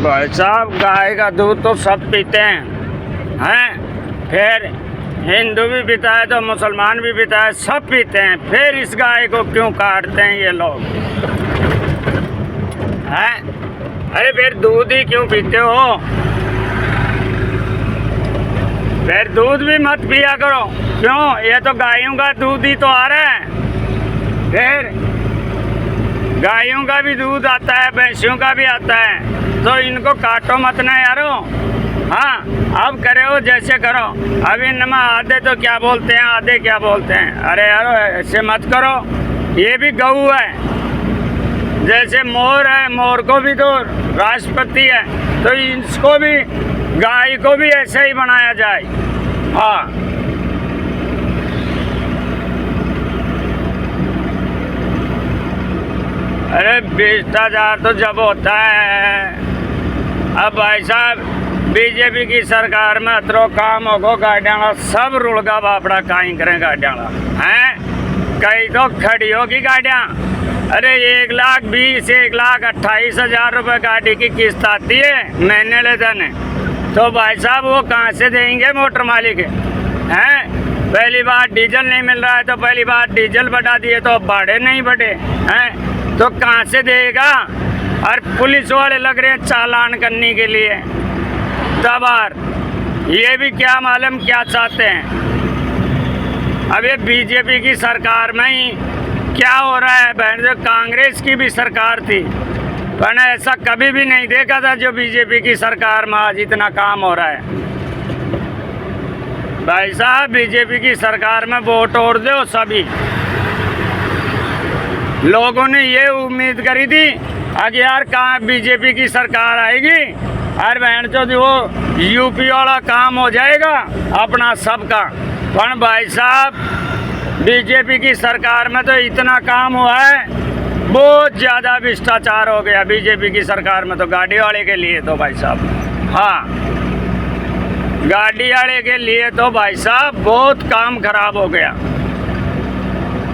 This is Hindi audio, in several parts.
भाई साहब गाय का दूध तो सब पीते हैं, फिर हिंदू भी पीता है तो मुसलमान भी पीता है, सब पीते हैं, फिर इस गाय को क्यों काटते हैं ये लोग हैं? अरे फिर दूध ही क्यों पीते हो? फिर दूध भी मत पिया करो। क्यों? ये तो गायों का दूध ही तो आ रहा है। फिर गायों का भी दूध आता है, भैंसियों का भी आता है, तो इनको काटो मत ना यारो। हाँ, अब करो जैसे करो। अब इनमें आधे तो क्या बोलते हैं, आधे क्या बोलते हैं। अरे यारो ऐसे मत करो, ये भी गऊ है। जैसे मोर है, मोर को भी तो राष्ट्रपति है, तो इसको भी, गाय को भी ऐसे ही बनाया जाए। हाँ, अरे भ्रष्टाचार तो जब होता है। अब भाई साहब बीजेपी की सरकार में अतरो काम होगो, गाड़ियाँ सब रुड़गा बापड़ा काई करें गाड़ियाँ हैं। कई तो खड़ी होगी गाड़ियाँ। अरे 1,20,000 1,28,000 रुपये गाड़ी की किस्त आती है महीने ले देने, तो भाई साहब वो कहाँ से देंगे मोटर मालिक हैं? पहली बार डीजल नहीं मिल रहा है, तो पहली बार डीजल बढ़ा दिए तो भाड़े नहीं बढ़े हैं, तो कहाँ से देगा? और पुलिस वाले लग रहे हैं चालान करने के लिए दबार। ये भी क्या मालूम क्या चाहते हैं। अब ये बीजेपी की सरकार में ही क्या हो रहा है? बहन जो कांग्रेस की भी सरकार थी, मैंने ऐसा कभी भी नहीं देखा था जो बीजेपी की सरकार में आज इतना काम हो रहा है। भाई साहब बीजेपी की सरकार में वोट और दो सभी लोगों ने ये उम्मीद करी थी कि यार कहाँ बीजेपी की सरकार आएगी और बहन चौधरी वो यूपी वाला काम हो जाएगा अपना सबका। पर भाई साहब बीजेपी की सरकार में तो इतना काम हुआ है, बहुत ज़्यादा भ्रष्टाचार हो गया बीजेपी की सरकार में। तो गाड़ी वाले के लिए तो भाई साहब, हाँ, गाड़ी वाले के लिए तो भाई साहब बहुत काम खराब हो गया।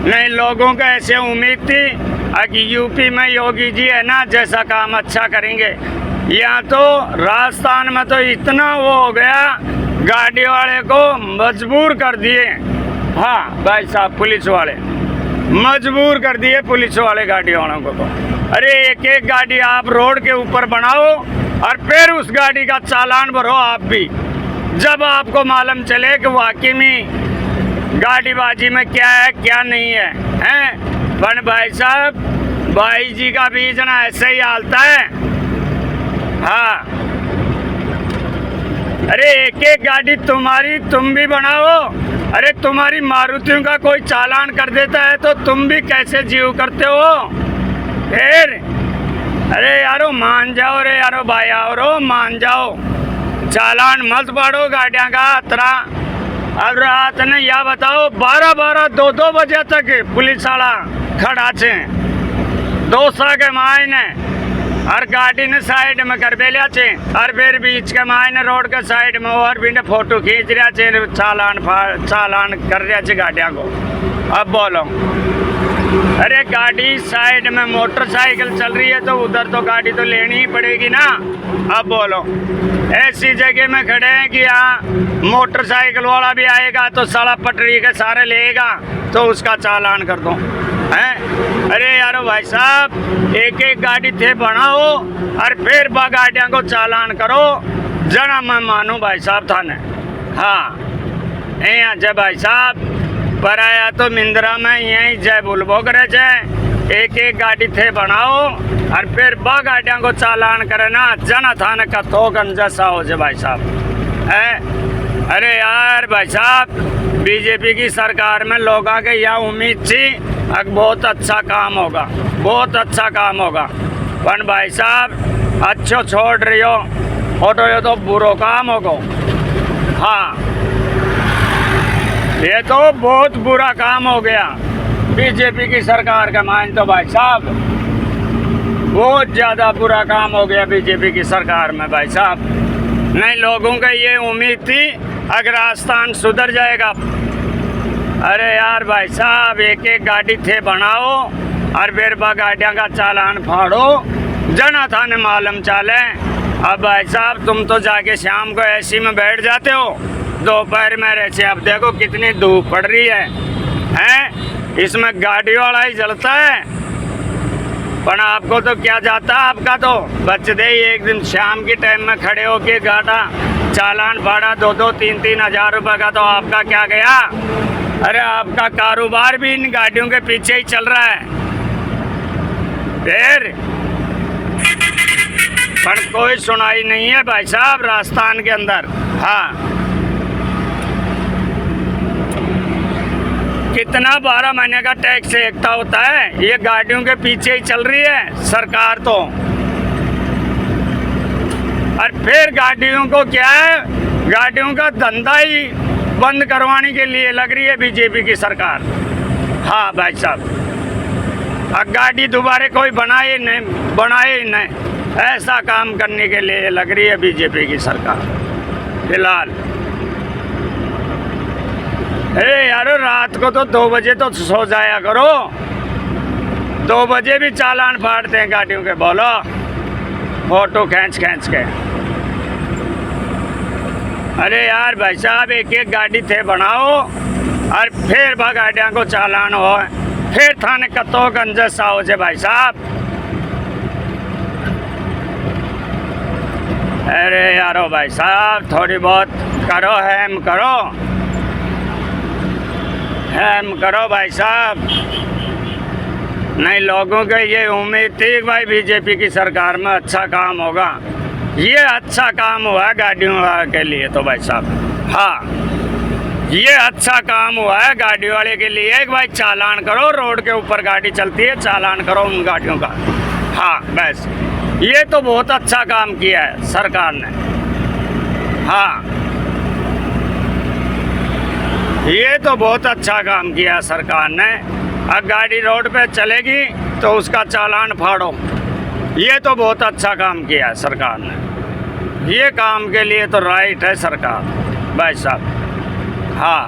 नहीं, लोगों को ऐसे उम्मीद थी कि यूपी में योगी जी है ना, जैसा काम अच्छा करेंगे। यहाँ तो राजस्थान में तो इतना वो हो गया, गाड़ी वाले को मजबूर कर दिए। हाँ भाई साहब, पुलिस वाले मजबूर कर दिए, पुलिस वाले गाड़ी वालों को तो। अरे एक एक गाड़ी आप रोड के ऊपर बनाओ और फिर उस गाड़ी का चालान भरो आप भी, जब आपको मालूम चले कि वाकई में गाड़ीबाजी में क्या है क्या नहीं है, हैं? पर भाई साहब भाई जी का बीज ना ऐसे ही हालता है। हाँ, अरे एक एक गाड़ी तुम्हारी तुम भी बनाओ। अरे तुम्हारी मारुतियों का कोई चालान कर देता है तो तुम भी कैसे जीव करते हो फिर? अरे यारो मान जाओ रे यारो, भाई आओ मान जाओ, चालान मत पाड़ो गाड़ियाँ का अतरा। अब रात ने या बताओ 12-12 2-2 बजे तक पुलिस वाला खड़ा छे दोसा के मायने, और गाड़ी ने साइड में कर बेलिया छे, और फिर बीच के मायने रोड के साइड में और भी फोटो खींच रहा छे, चालान कर रहा छे गाड़िया को। अब बोलो, अरे गाड़ी साइड में मोटरसाइकिल चल रही है तो उधर तो गाड़ी तो लेनी ही पड़ेगी ना। अब बोलो, ऐसी जगह में खड़े हैं कि यहाँ मोटरसाइकिल वाला भी आएगा तो साला पटरी के सारे लेगा, तो उसका चालान कर दो हैं? अरे यारो भाई साहब एक एक गाड़ी थे बनाओ और फिर गाड़ियों को चालान करो, जना मैं मानू भाई साहब थाने। हाँ, यहाँ जय भाई साहब पर आया तो मिंद्रा में यही जय बुलबो करे जय, एक एक गाड़ी थे बनाओ और फिर गाड़ियों को चालान करे ना, जना थाने का तो जैसा हो जाए भाई साहब है। अरे यार भाई साहब बीजेपी की सरकार में लोगों के यह उम्मीद थी अब बहुत अच्छा काम होगा, बहुत अच्छा काम होगा, पर भाई साहब अच्छो छोड़ रही हो फोटो, ये तो बुरो काम होगा। हाँ, ये तो बहुत बुरा काम हो गया बीजेपी की सरकार का मान, तो भाई साहब बहुत ज़्यादा बुरा काम हो गया बीजेपी की सरकार में भाई साहब। नहीं, लोगों को ये उम्मीद थी अगर राजस्थान सुधर जाएगा। अरे यार भाई साहब एक एक गाड़ी थे बनाओ और फिर गाड़ियाँ का चालान फाड़ो, जना थाने मालूम चाले अब भाई साहब तुम तो जाके शाम को एसी में बैठ जाते हो, दोपहर में रहते। अब देखो कितनी धूप पड़ रही है, इसमें गाड़ी वाला ही जलता है। पर आपको तो क्या जाता, आपका तो बच दे ही। एक दिन शाम के टाइम में खड़े होके गाड़ा चालान फाड़ा 2-3 हज़ार रुपये का, तो आपका क्या गया? अरे आपका कारोबार भी इन गाड़ियों के पीछे ही चल रहा है। फिर पर कोई सुनाई नहीं है भाई साहब राजस्थान के अंदर। हाँ, कितना 12 महीने का टैक्स एकता होता है, ये गाड़ियों के पीछे ही चल रही है सरकार तो। और फिर गाड़ियों को क्या है, गाड़ियों का धंधा ही बंद करवाने के लिए लग रही है बीजेपी की सरकार। हाँ भाई साहब, अब गाड़ी दोबारा कोई बनाए नहीं, ऐसा काम करने के लिए लग रही है बीजेपी की सरकार फिलहाल। अरे यारो, रात को तो 2 बजे तो सो जाया करो, 2 बजे भी चालान फाड़ते हैं गाड़ियों के। बोलो, फोटो खींच के। अरे यार भाई साहब, एक गाड़ी थे बनाओ और फिर गाड़ियाँ को चालान हो, फिर थाने कतो गंजस आओ जे भाई साहब। अरे यारो भाई साहब, थोड़ी बहुत करो, हैम करो भाई साहब। नहीं, लोगों को ये उम्मीद थी कि भाई बीजेपी की सरकार में अच्छा काम होगा। ये अच्छा काम हुआ है गाड़ियों के लिए तो भाई साहब। हाँ, ये अच्छा काम हुआ है गाड़ी वाले के लिए कि भाई चालान करो, रोड के ऊपर गाड़ी चलती है, चालान करो उन गाड़ियों का। हाँ बस, ये तो बहुत अच्छा काम किया है सरकार ने। हाँ, ये तो बहुत अच्छा काम किया सरकार ने। अब गाड़ी रोड पे चलेगी तो उसका चालान फाड़ो, ये तो बहुत अच्छा काम किया है सरकार ने। ये काम के लिए तो राइट है सरकार भाई साहब। हाँ।